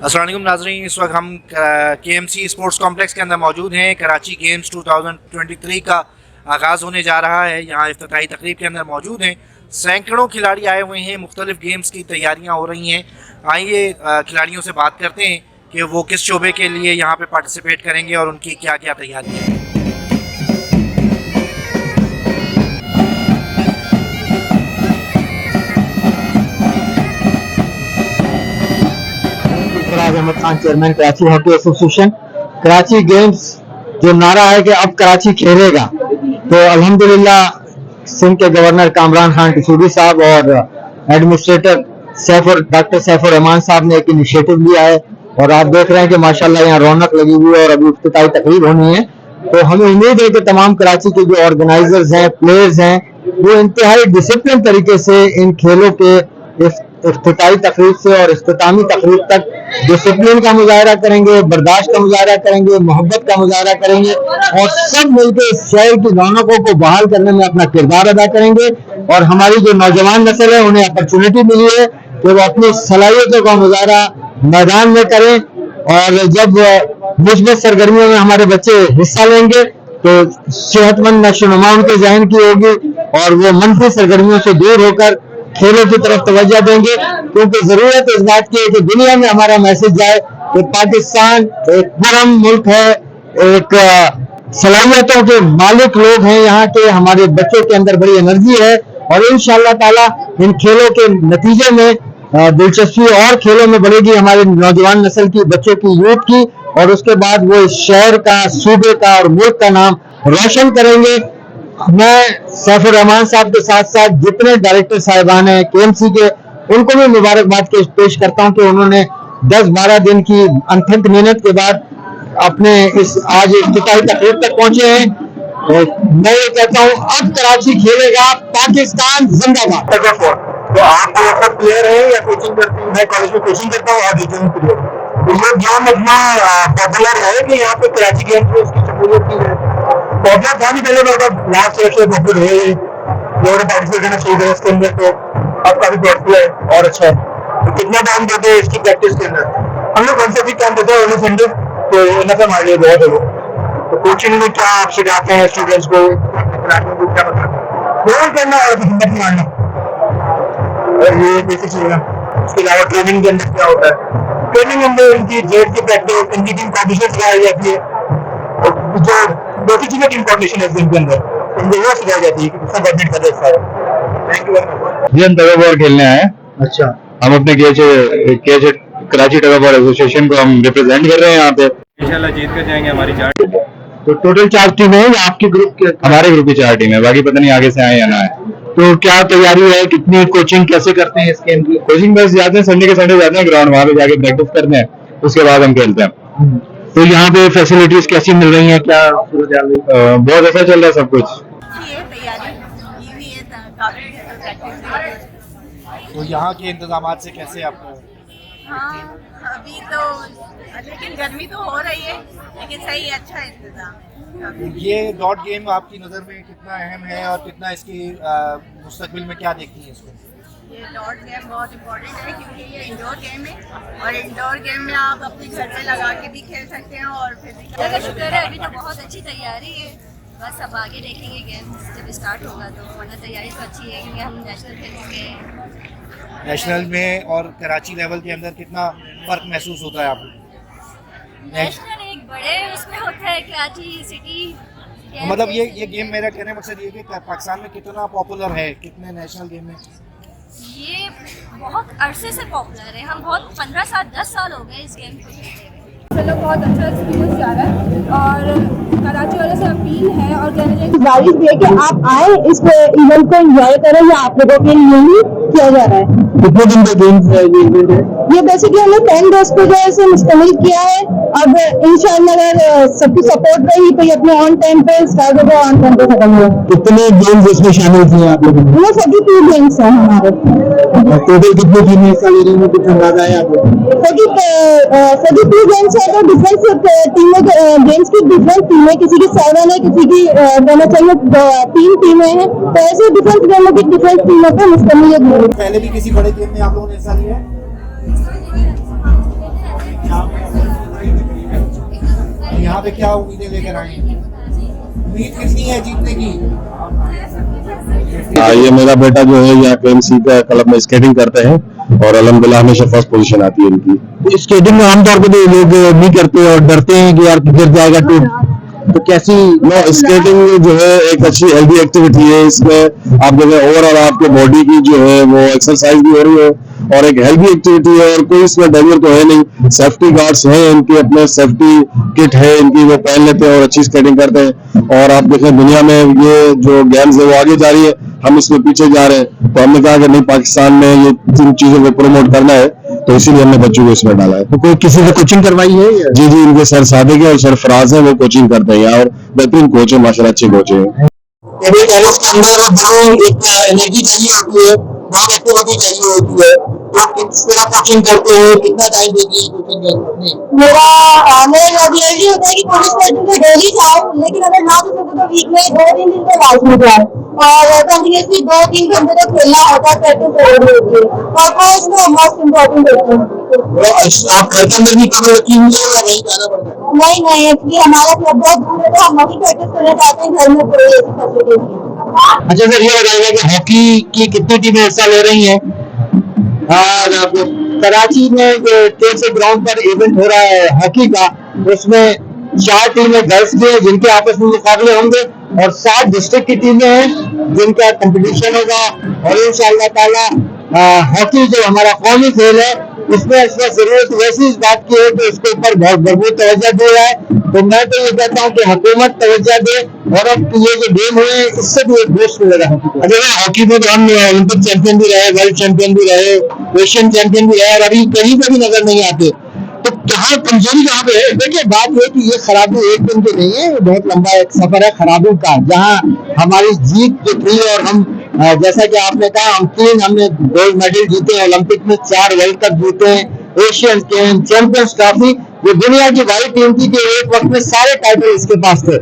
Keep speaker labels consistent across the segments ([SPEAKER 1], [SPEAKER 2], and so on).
[SPEAKER 1] अस्सलाम वालेकुम नाज़रीन, इस वक्त हम KMC स्पोर्ट्स कॉम्प्लेक्स के अंदर मौजूद हैं। कराची गेम्स 2023 का आगाज़ होने जा रहा है। यहाँ इफ्तिताई तकरीब के अंदर मौजूद हैं। सैकड़ों खिलाड़ी आए हुए हैं, मुख्तलिफ गेम्स की तैयारियाँ हो रही हैं। आइए खिलाड़ियों से बात करते हैं कि वो किस शोबे के लिए यहाँ पे पार्टिसिपेट करेंगे और उनकी क्या क्या तैयारियाँ हैं।
[SPEAKER 2] Ahmad Khan, chairman Karachi hockey association. Karachi games जो नारा है कि अब कराची खेलेगा, तो अल्हम्दुलिल्लाह सिंध के गवर्नर कामरान खान टिसूरी साहब और एडमिनिस्ट्रेटर डॉक्टर सैफुर रहमान साहब ने एक इनिशिएटिव लिया है और आप देख रहे हैं कि माशाल्लाह यहाँ रौनक लगी हुई है और अभी इफ्तिताई तकरीब होनी है। तो हमें उम्मीद है कि तमाम कराची के जो ऑर्गेनाइजर्स हैं, प्लेयर्स हैं, वो इंतहाई डिसिप्लिन तरीके से इन खेलों के इफ्तिताई तकरीब से और इख्तितामी तकरीब तक डिसिप्लिन का मुजाहरा करेंगे, बर्दाश्त का मुजाहरा करेंगे, मोहब्बत का मुजाहरा करेंगे और सब मिलकर इस शहर की रौनकों को बहाल करने में अपना किरदार अदा करेंगे। और हमारी जो नौजवान नस्ल है, उन्हें अपॉर्चुनिटी मिली है कि वो अपनी सलाहियतों का मुजाहरा मैदान में करें और जब मुस्बत सरगर्मियों में हमारे बच्चे हिस्सा लेंगे तो सेहतमंद नशोनुमा उनके जहन की होगी और वो मनफी सरगर्मियों से दूर होकर खेलों की तरफ तवज्जो देंगे, क्योंकि जरूरत इस बात की है कि दुनिया में हमारा मैसेज जाए कि पाकिस्तान एक परम मुल्क है, एक सलाहियतों के मालिक लोग हैं यहाँ के, हमारे बच्चों के अंदर बड़ी एनर्जी है और इंशाअल्लाह ताला इन खेलों के नतीजे में दिलचस्पी और खेलों में बढ़ेगी हमारे नौजवान नस्ल की, बच्चों की, यूथ की, और उसके बाद वो इस शहर का, सूबे का और मुल्क का नाम रोशन करेंगे। मैं सैफुर रहमान साहब के साथ साथ जितने डायरेक्टर साहिबान हैं KMC के, उनको भी मुबारकबाद पेश करता हूं कि उन्होंने 10-12 दिन की अनथक मेहनत के बाद अपने इस आज इफ्तिताई तकरीब तक पहुंचे हैं। मैं ये कहता हूं, अब कराची खेलेगा, पाकिस्तान जिंदाबाद। तो आप जो प्लेयर है या कोचिंग करते हैं? मैं कॉलेज में कोचिंग करता हूँ, आज तो ये गेम इतना पॉपुलर है कि यहाँ पे कराची गेम्स में उसकी शमूलियत की है। पॉपुलर था नहीं पहले, मतलब लास्ट ईयर से पॉपुलर है, लोगों ने पार्टिसिपेट करना शुरू किया इसके अंदर, तो अब काफी पॉपुलर है और अच्छा है। तो कितना टाइम देते हैं इसकी प्रैक्टिस के अंदर? हम लोग कौन से भी टाइम देते हैं ओनली संडे, तो इनफ हमारे लिए बहुत है वो। तो कोचिंग में क्या आप सिखाते हैं स्टूडेंट्स को, खिलाड़ियों को क्या बताते हैं? गोल करना और हिम्मत मारना, और ये बेसिक चीज है। इसके अलावा ट्रेनिंग के अंदर क्या होता है? ट्रेनिंग के अंदर इनकी जेट की प्रैक्टिस, इनकी टीम कॉम्पिटिशन सिखाई जाती है, और जो बेसिक चीजें टीम कॉम्पिटिशन है इनके अंदर, इनको वो सिखाई जाती है कि कितना कोऑर्डिनेट कर रहा है। थैंक यू वेरी मच जी। हम टग ऑफ वॉर खेलने आए। अच्छा, हम अपने KH Karachi tug of war association को हम रिप्रेजेंट कर रहे हैं यहाँ पे।
[SPEAKER 3] इंशाल्लाह जीत कर जाएंगे। हमारी 4 टीम।
[SPEAKER 2] तो टोटल 4 टीमें हैं या आपके ग्रुप के? हमारे ग्रुप की 4 टीम है, बाकी पता नहीं आगे से आए या ना आए। तो क्या तैयारी है, कितनी कोचिंग कैसे करते हैं इस गेम की? कोचिंग बस जाते हैं, संडे के संडे जाते हैं ग्राउंड, वहां पे जाके प्रैक्टिस करते हैं, उसके बाद हम खेलते हैं। तो यहाँ पे फैसिलिटीज कैसी मिल रही हैं, क्या बहुत अच्छा चल रहा है सब कुछ?
[SPEAKER 1] तो यहाँ के इंतजाम से कैसे आप?
[SPEAKER 4] हाँ, अभी तो लेकिन गर्मी तो हो रही है, लेकिन सही अच्छा इंतजाम।
[SPEAKER 1] ये डॉट गेम आपकी नज़र में कितना अहम है और कितना इसकी मुस्तकबिल में क्या देखती है इसको?
[SPEAKER 4] ये डॉट गेम बहुत इम्पोर्टेंट है क्योंकि ये इंडोर गेम है और इंडोर गेम में आप अपनी घर पे लगा के भी खेल सकते हैं और फिर
[SPEAKER 5] का शुक्र है अभी तो बहुत अच्छी तैयारी है। बस अब आगे देखेंगे गेम्स जब स्टार्ट होगा, तो वरना तैयारी तो अच्छी है क्योंकि हम नेशनल खेलेंगे।
[SPEAKER 1] नेशनल में और कराची लेवल के अंदर कितना फ़र्क महसूस होता है आपको?
[SPEAKER 5] नेशनल एक बड़े उसमें होता है, कराची सिटी।
[SPEAKER 1] मतलब ये गेम, मेरा कहने का मकसद ये कि पाकिस्तान में कितना पॉपुलर है, कितने नेशनल गेम में?
[SPEAKER 5] ये बहुत अरसे से पॉपुलर है, हम बहुत 15-10 साल हो गए इस गेम को खेलते हुए।
[SPEAKER 6] चलो बहुत अच्छा एक्सपीरियंस जा रहा है और कराची वालों से अपील है और गुजारिश भी है कि आप आए, इस इवेंट को एंजॉय करें। ये आप लोगों के लिए ही किया जा रहा है।
[SPEAKER 2] कितने दिन का गेम्स है
[SPEAKER 6] ये बेसिकली हमने 10 डेज को जो है मुश्तमिल किया है। अब इंशाअल्लाह अगर सबकी सपोर्ट रही तो ये अपने ऑन टाइम पे स्टार्ट होगा, ऑन टाइम पे खत्म होगा।
[SPEAKER 2] कितने गेम्स इसमें शामिल किए आप लोगों ने?
[SPEAKER 6] 42 गेम्स हैं हमारे।
[SPEAKER 2] टोटल कितनी टीमें हिस्सा ले रही हैं, कुछ अंदाजा है आपको?
[SPEAKER 6] 42 गेम्स है, तो डिफरेंट टीमें, गेम्स की डिफरेंट टीमें, किसी की 7 है, किसी की कहना चाहिए 3 टीमें हैं, तो ऐसे डिफरेंट गेमों की डिफरेंट टीमों पर मुश्तमिल है।
[SPEAKER 1] पहले भी किसी बड़े गेम में आप लोगों ने हिस्सा लिया है? यहाँ पे क्या उम्मीदें लेकर आए हैं? उम्मीद कितनी है जीतने की?
[SPEAKER 7] ये मेरा बेटा जो है यहाँ KMC का क्लब में स्केटिंग करते हैं और अल्हम्दुलिल्लाह हमेशा फर्स्ट पोजीशन आती है इनकी।
[SPEAKER 2] स्केटिंग में आमतौर पर तो लोग नहीं करते और डरते हैं कि यार गिर जाएगा तो कैसी
[SPEAKER 7] स्केटिंग जो है एक अच्छी हेल्दी एक्टिविटी है। इसमें आप जो है ओवरऑल आपके बॉडी की जो है वो एक्सरसाइज भी हो रही है और एक हेल्दी एक्टिविटी है और कोई इसमें डेंजर तो है नहीं। सेफ्टी गार्ड्स हैं इनकी, अपने सेफ्टी किट है इनकी, वो पहन लेते हैं और अच्छी स्केटिंग करते हैं। और आप देखें दुनिया में ये जो गेम्स है वो आगे जा रही है, हम इसमें पीछे जा रहे हैं। तो हमने कहा कि नहीं, पाकिस्तान में ये इन चीजों को प्रमोट करना है, तो इसीलिए हमने बच्चों को इसमें डाला है।
[SPEAKER 2] तो कोई किसी से कोचिंग करवाई है?
[SPEAKER 7] जी जी, इनके सर सादिक है और सर फराज है, वो कोचिंग करते हैं यहाँ और बेहतरीन कोच है माशाल्लाह, अच्छे कोच है।
[SPEAKER 2] टेबल टेनिस के अंदर जो एक एनर्जी चाहिए होती है, बहुत एक्टिविटी चाहिए होती है, तो किस तरह कोचिंग करते हो, कितना टाइम देती है कोचिंग करने? मेरा यही होता है कि कोशिश करती हूँ डेली जाओ, लेकिन अगर ना हो सके तो वीक में 2-3 दिन तो लाजमी जाए और कंटिन्यूसली 2-3 घंटे तक खेलना होता है, प्रैक्टिस जरूरी होती है और कोच में मोस्ट इम्पोर्टेंट होता है। आप घर के अंदर भी कभी रखी हुई है या नहीं जाना पड़ता है? नहीं, एक्चुअली हमारा क्लब बहुत दूर है तो हम वहीं प्रैक्टिस करना चाहते हैं, घर में कोई ऐसी फैसिलिटी नहीं है। अच्छा सर, ये बताइए कि हॉकी की कितनी टीमें हिस्सा ले रही हैं? कराची में जो से ग्राउंड पर इवेंट हो रहा है हॉकी का, उसमें 4 टीमें गर्ल्स की हैं जिनके आपस में मुकाबले होंगे और 7 डिस्ट्रिक्ट की टीमें हैं जिनका कंपटीशन होगा। और इंशाअल्लाह ताला हॉकी जो हमारा कौमी खेल है इसमें इस वक्त जरूरत वैसी इस बात की है कि इसके ऊपर बहुत भरपूर तवज्जो दे रहा है। तो मैं तो ये कहता हूँ कि हुकूमत तवज्जो दे और अब ये जो गेम हुए हैं इससे भी एक बूस्ट मिलेगा। अच्छा, हॉकी में तो हम ओलंपिक चैंपियन भी रहे, वर्ल्ड चैंपियन भी रहे, एशियन चैंपियन भी रहे और अभी कहीं पे भी नजर नहीं आते। तो कहाँ कमजोरी कहाँ पे है? देखिए, बात ये कि ये खराबी एक दिन की नहीं है, बहुत लंबा एक सफर है खराबी का, जहाँ हमारी जीत जो थी और हम जैसा कि आपने कहा हमने गोल्ड मेडल जीते, ओलंपिक में 4 वर्ल्ड कप जीते हैं, एशियन गेम, चैंपियंस ट्रॉफी, ये दुनिया की बड़ी टीम थी कि एक वक्त में सारे टाइटल इसके पास थे।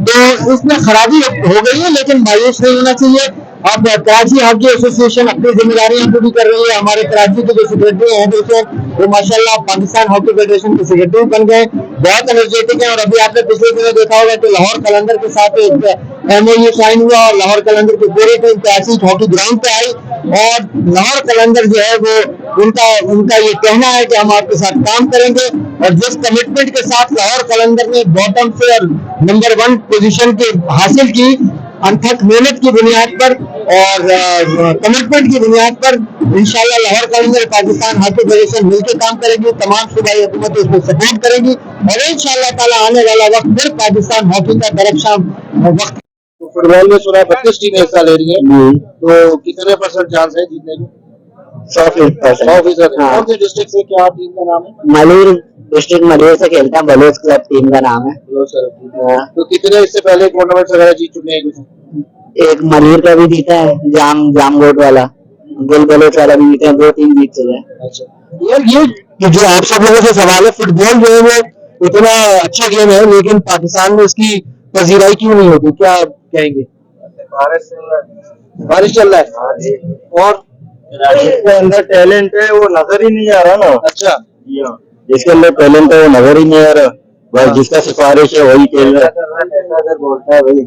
[SPEAKER 2] तो इसमें खराबी हो गई है, लेकिन मायूस नहीं होना चाहिए। अब कराची हॉकी एसोसिएशन अपनी जिम्मेदारियां पूरी कर रही है। हमारे कराची के जो सेक्रेटरी हैं वो माशाल्लाह पाकिस्तान हॉकी फेडरेशन के सेक्रेटरी बन गए, बहुत एनर्जेटिक है। और अभी आपने पिछले दिनों देखा होगा कि लाहौर कलंदर के साथ एक MOU साइन हुआ और लाहौर कलंदर की पूरी टीम कराची हॉकी ग्राउंड पे आई और लाहौर कलंदर जो है वो उनका ये कहना है कि हम आपके साथ काम करेंगे। और जिस कमिटमेंट के साथ लाहौर कलंदर ने बॉटम से और नंबर 1 पोजीशन की हासिल की, अनथक मेहनत की बुनियाद पर और कमिटमेंट की बुनियाद पर, इंशाल्लाह लाहौर कलंदर पाकिस्तान हॉकी फेडरेशन मिलकर काम करेगी, तमाम सूबाई हुकूमतें इसको सपोर्ट करेगी और इंशाल्लाह ताला आने वाला वक्त फिर पाकिस्तान हॉकी का दरख्शान वक्त।
[SPEAKER 1] फुटबॉल में सुना 32 टीमें हिस्सा ले रही हैं, तो कितने % चांस है जीतने के?
[SPEAKER 2] 100%।
[SPEAKER 1] कौन से डिस्ट्रिक्ट से क्या टीम का नाम है?
[SPEAKER 2] मालूर डिस्ट्रिक्ट मलियर से खेलता है, बलोच क्लब टीम का नाम है।
[SPEAKER 1] तो कितने इससे पहले टूर्नामेंट वगैरह जीत चुके हैं?
[SPEAKER 2] एक मलियर का भी जीता है, जामगोट वाला, गुल बलोच वाला भी जीते हैं, 2 टीम जीत चुके हैं।
[SPEAKER 1] अच्छा
[SPEAKER 2] यार, ये जो आप सब लोगों से सवाल है, फुटबॉल जो है वो इतना अच्छा गेम है लेकिन पाकिस्तान में उसकी पजीराई क्यों नहीं होती, क्या कहेंगे?
[SPEAKER 1] बारिश चल रहा है और
[SPEAKER 3] जिसके अंदर टैलेंट है वो नजर ही नहीं आ रहा ना।
[SPEAKER 1] अच्छा,
[SPEAKER 3] जिसके अंदर टैलेंट है वो नजर ही नहीं आ रहा, बस जिसका सिफारिश है वही खेल रहा है। बोलता है भाई,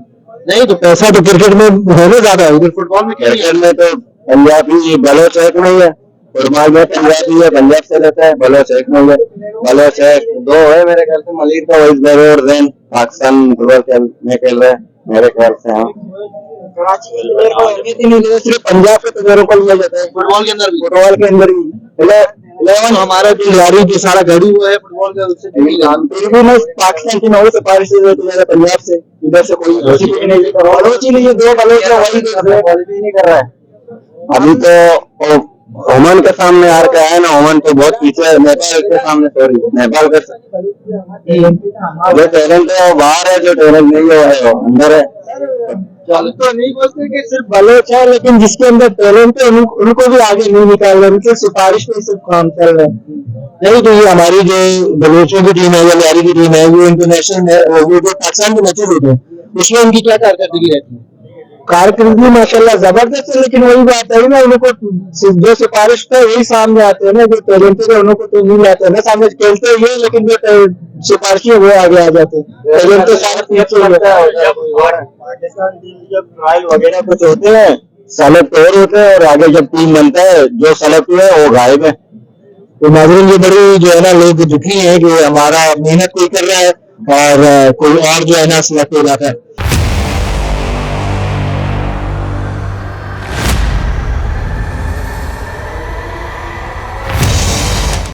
[SPEAKER 2] नहीं तो पैसा तो क्रिकेट में होने ज्यादा है, उधर फुटबॉल में
[SPEAKER 3] क्रिकेट में तो पंजाबी बलोच एक नहीं है, फुटबॉल में पंजाबी है, पंजाब से रहता है, बलोच एक नहीं है। बलोच एक 2 है मेरे ख्याल से, मलिर का वही और जैन पाकिस्तान फुटबॉल में खेल रहे हैं मेरे ख्याल से। हाँ,
[SPEAKER 2] कराची के प्लेयर को अहमियत ही नहीं देते, सिर्फ पंजाब के प्लेयरों को लिया जाता है
[SPEAKER 1] फुटबॉल के अंदर भी।
[SPEAKER 2] फुटबॉल के अंदर ही 11 हमारा जो खिलाड़ी जो सारा घड़ी हुआ है फुटबॉल का, उससे पाकिस्तान की 9 सिफारिश से पंजाब से, इधर से कोई बलोच ही नहीं है, 2 बलोच वही नहीं कर रहा है।
[SPEAKER 3] अभी तो ओमान के सामने हार के आया ना, ओमान तो बहुत पीछे है, नेपाल के सामने, सॉरी नेपाल के जो टैलेंट है वो बाहर है, जो टैलेंट नहीं है वो अंदर है।
[SPEAKER 2] तो नहीं बोलते कि सिर्फ बलोच है, लेकिन जिसके अंदर टैलेंट है उनको भी आगे नहीं निकाल रहे, उनके सिफारिश में सिर्फ काम चल रहा है। नहीं तो ये हमारी जो बलोचों की टीम है या लियारी की टीम है, वो इंटरनेशनल वो जो पाकिस्तान के मैचेस होते हैं उसमें उनकी क्या कारकर्दगी रहती है? कारकिर्दी माशाल्लाह जबरदस्त है, लेकिन वही बात है ना, उनको जो सिफारिश है वही सामने आते हैं ना, जो टैलेंटेड है उनको तो नहीं आते ना सामने, खेलते ही है लेकिन जो सिफारिशी है वो आगे आ जाते हैं। टैलेंट तो सारा पीछे होता है। पाकिस्तान टीम जब ट्रायल वगैरह कुछ होते हैं सेलेक्ट और होते हैं, और आगे जब टीम बनता है जो सेलेक्ट हुआ है वो गायब है। तो नाज़रीन ये बड़ी जो है ना लोग दुखी हैं कि हमारा मेहनत कोई कर रहा है और कोई और जो है ना सिलेक्ट हो जाता है।